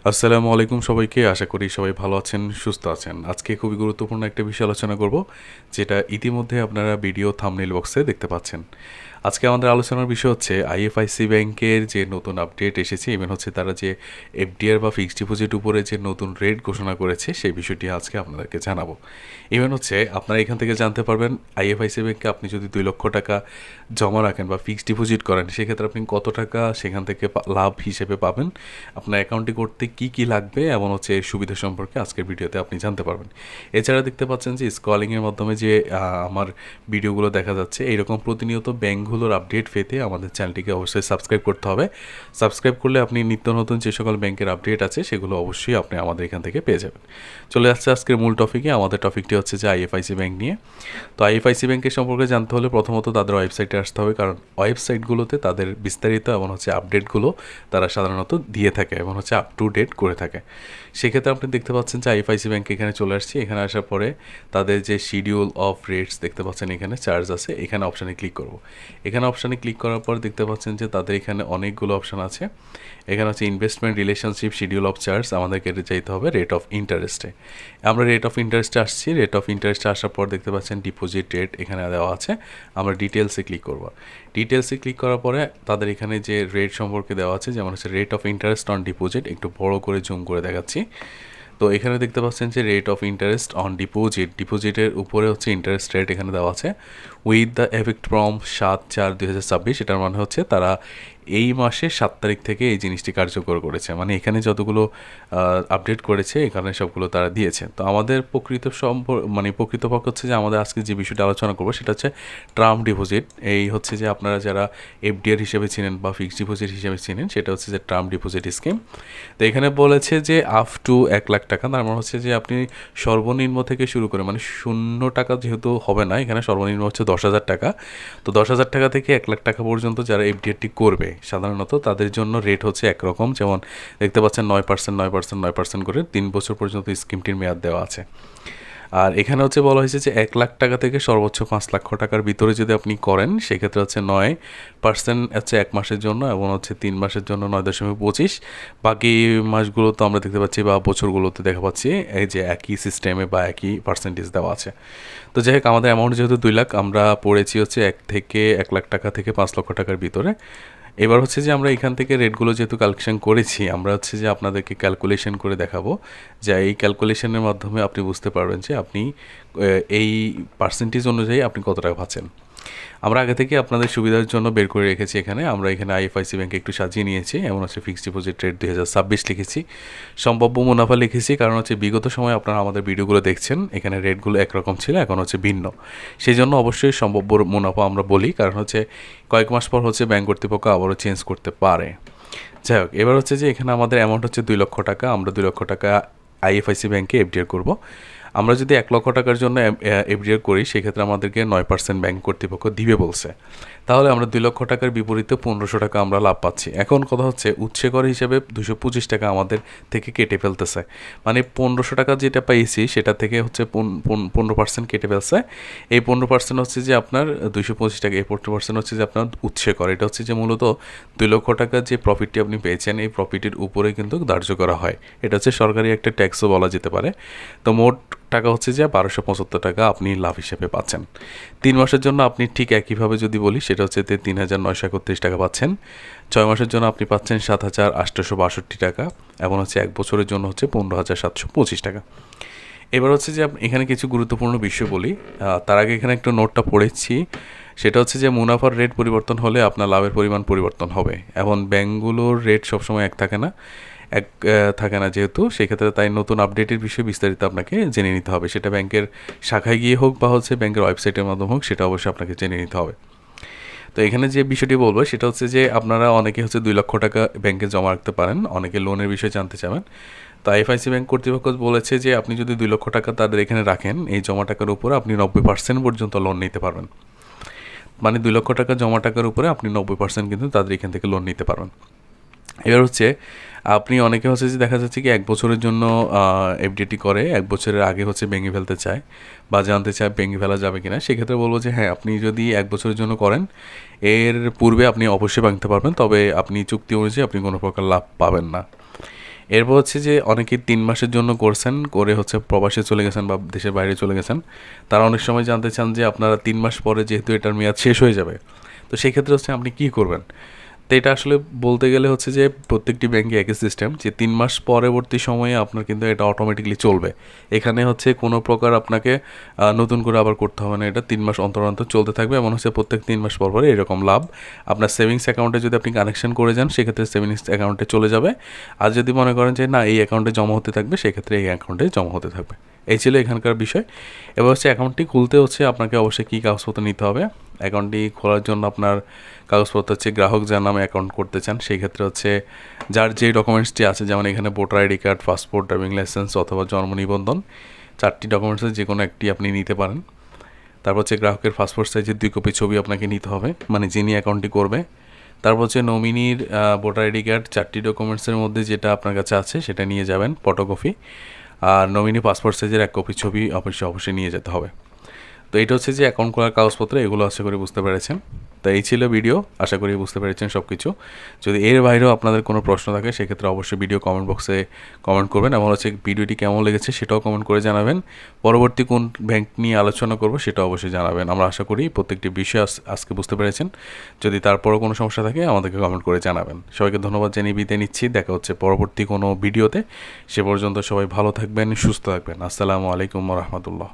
আসসালামু আলাইকুম সবাইকে। আশা করি সবাই ভালো আছেন, সুস্থ আছেন। আজকে খুবই গুরুত্বপূর্ণ একটা বিষয় আলোচনা করব, যেটা ইতিমধ্যে আপনারা ভিডিও থাম্বনেইল বক্সে দেখতে পাচ্ছেন। আজকে আমাদের আলোচনার বিষয় হচ্ছে আইএফআইসি ব্যাংকের যে নতুন আপডেট এসেছে, ইভেন হচ্ছে তারা যে এফডিআর বা ফিক্সড ডিপোজিট উপরে যে নতুন রেট ঘোষণা করেছে সেই বিষয়টি আজকে আপনাদেরকে জানাবো। ইভেন হচ্ছে আপনারা এখান থেকে জানতে পারবেন আইএফআইসি ব্যাংকে আপনি যদি 2 লক্ষ টাকা জমা রাখেন বা ফিক্সড ডিপোজিট করেন, সেক্ষেত্রে আপনি কত টাকা সেখান থেকে লাভ হিসেবে পাবেন, আপনার অ্যাকাউন্টে করতে কি কি লাগবে এবং হচ্ছে এর সুবিধা সম্পর্কে আজকের ভিডিওতে আপনি জানতে পারবেন। এছাড়া দেখতে পাচ্ছেন যে স্ক্রলিংয়ের মাধ্যমে যে আমার ভিডিওগুলো দেখা যাচ্ছে, এইরকম প্রতিনিয়ত ব্যাংকগুলোর আপডেট পেতে আমাদের চ্যানেলটিকে অবশ্যই সাবস্ক্রাইব করতে হবে। সাবস্ক্রাইব করলে আপনি নিত্য নতুন যে সকল ব্যাংকের আপডেট আছে সেগুলো অবশ্যই আপনি আমাদের এখান থেকে পেয়ে যাবেন। চলে যাচ্ছে আজকের মূল টপিকে। আমাদের টপিকটি হচ্ছে যে আইএফআইসি ব্যাংক নিয়ে। তো আইএফআইসি ব্যাংকের সম্পর্কে জানতে হলে প্রথমত তাদের ওয়েবসাইটে আসতে হবে, কারণ ওয়েবসাইটগুলোতে তাদের বিস্তারিত এবং হচ্ছে আপডেটগুলো তারা সাধারণত দিয়ে থাকে এবং হচ্ছে আপ টু ডেট করে থাকে। সেক্ষেত্রে আপনি দেখতে পাচ্ছেন যে আইএফআইসি ব্যাংক এখানে চলে আসছি। এখানে আসার পরে তাদের যে শিডিউল অফ রেটস দেখতে পাচ্ছেন, এখানে চার্জ আছে, এখানে অপশানে ক্লিক করব। এখানে অপশানে ক্লিক করার পর দেখতে পাচ্ছেন যে তাদের এখানে অনেকগুলো অপশান আছে। এখানে হচ্ছে investment relationship schedule of charge, আমাদেরকে চাইতে হবে রেট অফ ইন্টারেস্টে। আমরা রেট অফ ইন্টারেস্টে আসছি। রেট অফ ইন্টারেস্টে আসার পর দেখতে পাচ্ছেন ডিপোজিট রেট এখানে দেওয়া আছে। আমরা ডিটেলসে ক্লিক করব। ডিটেলসে ক্লিক করার পরে তাদের এখানে যে রেট সম্পর্কে দেওয়া আছে, যেমন হচ্ছে rate of interest on deposit, একটু বড় করে জুম করে দেখাচ্ছি। তো এখানে দেখতে পাচ্ছেন যে rate of interest on deposit, ডিপোজিটের উপরে হচ্ছে ইন্টারেস্ট রেট এখানে দেওয়া আছে উইথ দ্য এফেক্ট ফ্রম 7/4/2026। এটার মানে হচ্ছে তারা এই মাসের 7 তারিখ থেকে এই জিনিসটি কার্যকর করেছে, মানে এখানে যতগুলো আপডেট করেছে এখানে সবগুলো তারা দিয়েছে। তো আমাদের প্রকৃতপক্ষে হচ্ছে যে আমাদের আজকে যে বিষয়টা আলোচনা করবো সেটা হচ্ছে টার্ম ডিপোজিট। এই হচ্ছে যে আপনারা যারা এফডিআর হিসেবে চিনেন বা ফিক্সড ডিপোজিট হিসেবে চিনেন, সেটা হচ্ছে যে টার্ম ডিপোজিট স্কিম। তো এখানে বলেছে যে আপ টু 1 লাখ টাকা, তার মানে হচ্ছে যে আপনি সর্বনিম্ন থেকে শুরু করে, মানে 0 টাকা যেহেতু হবে না, এখানে সর্বনিম্ন হচ্ছে 10,000 টাকা। তো 10,000 টাকা থেকে 1 লাখ টাকা পর্যন্ত যারা এফডিআরটি করবে সাধারণত তাদের জন্য রেট হচ্ছে একরকম। যেমন দেখতে পাচ্ছেন 9%, 9%, 9% করে 3 বছর পর্যন্ত স্কিমটির মেয়াদ দেওয়া আছে। আর এখানে হচ্ছে বলা হয়েছে যে 1 লাখ টাকা থেকে সর্বোচ্চ 5 লক্ষ টাকার ভিতরে যদি আপনি করেন, সেক্ষেত্রে হচ্ছে 9% হচ্ছে 1 মাসের জন্য এবং হচ্ছে 3 মাসের জন্য 9.25। বাকি মাসগুলো তো আমরা দেখতে পাচ্ছি বা বছরগুলোতে দেখা পাচ্ছি এই যে একই সিস্টেমে বা একই পার্সেন্টেজ দেওয়া আছে। তো যাই হোক, আমাদের অ্যামাউন্ট যেহেতু 2 লাখ, আমরা পড়েছি হচ্ছে 1 লাখ টাকা থেকে 5 লক্ষ টাকার ভিতরে। এবার হচ্ছে যে আমরা এখান থেকে রেটগুলো যেহেতু কালেকশন করেছি, আমরা হচ্ছে যে আপনাদেরকে ক্যালকুলেশন করে দেখাবো, যে এই ক্যালকুলেশনের মাধ্যমে আপনি বুঝতে পারবেন যে আপনি এই পার্সেন্টেজ অনুযায়ী আপনি কত টাকা পাচ্ছেন। আমরা আগে থেকে আপনাদের সুবিধার জন্য বের করে রেখেছি। আমরা এখানে আইএফআইসি ব্যাংকে একটু সাজিয়ে নিয়েছি, এমন হচ্ছে ফিক্সড ডিপোজিট রেট 2026 লিখেছি, সম্ভাব্য মুনাফা লিখেছি, কারণ হচ্ছে বিগত সময়ে আপনারা আমাদের ভিডিওগুলো দেখছেন, এখানে রেটগুলো একরকম ছিল, এখন হচ্ছে ভিন্ন। সেই জন্য অবশ্যই সম্ভাব্য মুনাফা আমরা বলি, কারণ হচ্ছে কয়েক মাস পর হচ্ছে ব্যাংক কর্তৃপক্ষ আবারও চেঞ্জ করতে পারে। যাই হোক, এবার হচ্ছে যে এখানে আমাদের অ্যামাউন্ট হচ্ছে 2 লক্ষ টাকা। আমরা 2 লক্ষ টাকা আইএফআইসি ব্যাংকে এফডিআর করব। আমরা যদি 1 লক্ষ টাকার জন্য এফডিআর করি, সেক্ষেত্রে আমাদেরকে 9% ব্যাংক কর্তৃপক্ষ দিবে বলছে। তাহলে আমরা 2 লক্ষ টাকার বিপরীতে 1500 টাকা আমরা লাভ পাচ্ছি। এখন কথা হচ্ছে উৎসে কর হিসেবে 225 টাকা আমাদের থেকে কেটে ফেলতেছে, মানে 1500 টাকা যেটা পাইছি সেটা থেকে হচ্ছে 15% কেটে ফেলছে। এই 15% হচ্ছে যে আপনার 225 টাকা, এই 15% হচ্ছে যে আপনার উৎসে কর। এটা হচ্ছে যে মূলত 2 লক্ষ টাকার যে প্রফিটটি আপনি পেয়েছেন, এই প্রফিটের উপরে কিন্তু ধার্য করা হয়। এটা হচ্ছে সরকারি একটা ট্যাক্সও বলা যেতে পারে। তো মোট টাকা হচ্ছে যে 1275 টাকা আপনি লাভ হিসেবে পাচ্ছেন। 3 মাসের জন্য আপনি ঠিক একইভাবে যদি বলি, সেটা হচ্ছে 3,931 টাকা পাচ্ছেন। 6 মাসের জন্য আপনি পাচ্ছেন 7,862 টাকা এবং হচ্ছে 1 বছরের জন্য হচ্ছে 15,725 টাকা। এবার হচ্ছে যে এখানে কিছু গুরুত্বপূর্ণ বিষয় বলি। তার আগে এখানে একটু নোটটা পড়েছি, সেটা হচ্ছে যে মুনাফার রেট পরিবর্তন হলে আপনার লাভের পরিমাণ পরিবর্তন হবে। এখন ব্যাংকগুলোর রেট সবসময় এক থাকে না যেহেতু, সেক্ষেত্রে তাই নতুন আপডেটের বিষয়ে বিস্তারিত আপনাকে জেনে নিতে হবে। সেটা ব্যাংকের শাখায় গিয়ে হোক বা হচ্ছে ব্যাংকের ওয়েবসাইটের মাধ্যমে হোক, সেটা অবশ্যই আপনাকে জেনে নিতে হবে। তো এখানে যে বিষয়টি বলবো সেটা হচ্ছে যে আপনারা অনেকে হচ্ছে 2 লক্ষ টাকা ব্যাংকে জমা রাখতে পারেন, অনেকে লোনের বিষয়ে জানতে চাবেন। তো আইএফআইসি ব্যাংক কর্তৃপক্ষ বলেছে যে আপনি যদি 2 লক্ষ টাকা তাদের এখানে রাখেন, এই জমা টাকার উপরে আপনি 90% পর্যন্ত লোন নিতে পারবেন। মানে 2 লক্ষ টাকা জমা টাকার উপরে আপনি 90% কিন্তু তাদের এখান থেকে লোন নিতে পারবেন। এবার হচ্ছে আপনি অনেকে হচ্ছে যে দেখা যাচ্ছে কি 1 বছরের জন্য এফডিটি করে, 1 বছরের আগে হচ্ছে ভেঙে ফেলতে চায় বা জানতে চায় ভেঙে ফেলা যাবে কিনা। সেক্ষেত্রে বলবো যে হ্যাঁ, আপনি যদি 1 বছরের জন্য করেন, এর পূর্বে আপনি অবশ্যই ভাঙতে পারবেন, তবে আপনি চুক্তি অনুযায়ী আপনি কোনো প্রকার লাভ পাবেন না। এরপর হচ্ছে যে অনেকে 3 মাসের জন্য করছেন, করে হচ্ছে প্রবাসে চলে গেছেন বা দেশের বাইরে চলে গেছেন। তারা অনেক সময় জানতে চান যে আপনারা 3 মাস পরে যেহেতু এটার মেয়াদ শেষ হয়ে যাবে, তো সেই ক্ষেত্রে হচ্ছে আপনি কী করবেন? তো এটা আসলে বলতে গেলে হচ্ছে যে প্রত্যেকটি ব্যাংকে একই সিস্টেম, যে 3 মাস পরবর্তী সময়ে আপনার কিন্তু এটা অটোমেটিকলি চলবে। এখানে হচ্ছে কোনো প্রকার আপনাকে নতুন করে আবার করতে হবে না, এটা 3 মাস অন্তর অন্তর চলতে থাকবে। এমন হচ্ছে প্রত্যেক 3 মাস পর পর এরকম লাভ আপনার সেভিংস অ্যাকাউন্টে যদি আপনি কানেকশন করে যান, সেক্ষেত্রে সেভিংস অ্যাকাউন্টে চলে যাবে। আর যদি মনে করেন যে না এই অ্যাকাউন্টে জমা হতে থাকবে, সেক্ষেত্রে এই অ্যাকাউন্টে জমা হতে থাকবে। এই ছিল এখানকার বিষয়। এবার হচ্ছে অ্যাকাউন্টটি খুলতে হচ্ছে আপনাকে অবশ্যই কী কাগজপত্র নিতে হবে। অ্যাকাউন্টটি খোলার জন্য আপনার কাগজপত্র হচ্ছে, গ্রাহক যার নামে অ্যাকাউন্ট করতে চান সেই ক্ষেত্রে হচ্ছে যার যে ডকুমেন্টসটি আছে, যেমন এখানে voter ID card, passport, driving licence অথবা জন্ম নিবন্ধন, 4টি ডকুমেন্টসের যে কোনো একটি আপনি নিতে পারেন। তারপর হচ্ছে গ্রাহকের পাসপোর্ট সাইজের 2 কপি ছবি আপনাকে নিতে হবে, মানে যিনি অ্যাকাউন্টটি করবে। তারপর হচ্ছে নমিনির ভোটার আইডি কার্ড, 4টি ডকুমেন্টসের মধ্যে যেটা আপনার কাছে আছে সেটা নিয়ে যাবেন, ফটোকপি। আর নমিনি পাসপোর্ট সাইজের 1 কপি ছবি অবশ্যই নিয়ে যেতে হবে। তো এটা হচ্ছে যে অ্যাকাউন্ট খোলার কাগজপত্র, এগুলো আশা করি বুঝতে পেরেছেন। তো এই ছিল ভিডিও, আশা করি বুঝতে পেরেছেন সব কিছু। যদি এর বাইরেও আপনাদের কোনো প্রশ্ন থাকে সেক্ষেত্রে অবশ্যই ভিডিও কমেন্ট বক্সে কমেন্ট করবেন, এবং হচ্ছে ভিডিওটি কেমন লেগেছে সেটাও কমেন্ট করে জানাবেন। পরবর্তী কোন ব্যাংক নিয়ে আলোচনা করব সেটাও অবশ্যই জানাবেন। আমরা আশা করি প্রত্যেকটি বিষয় আজকে বুঝতে পেরেছেন। যদি তারপরও কোনো সমস্যা থাকে আমাদেরকে কমেন্ট করে জানাবেন। সবাইকে ধন্যবাদ জানিয়ে বিদায় নিচ্ছি, দেখা হচ্ছে পরবর্তী কোনো ভিডিওতে। সে পর্যন্ত সবাই ভালো থাকবেন, সুস্থ থাকবেন। আসসালামু আলাইকুম ওয়া রাহমাতুল্লাহ।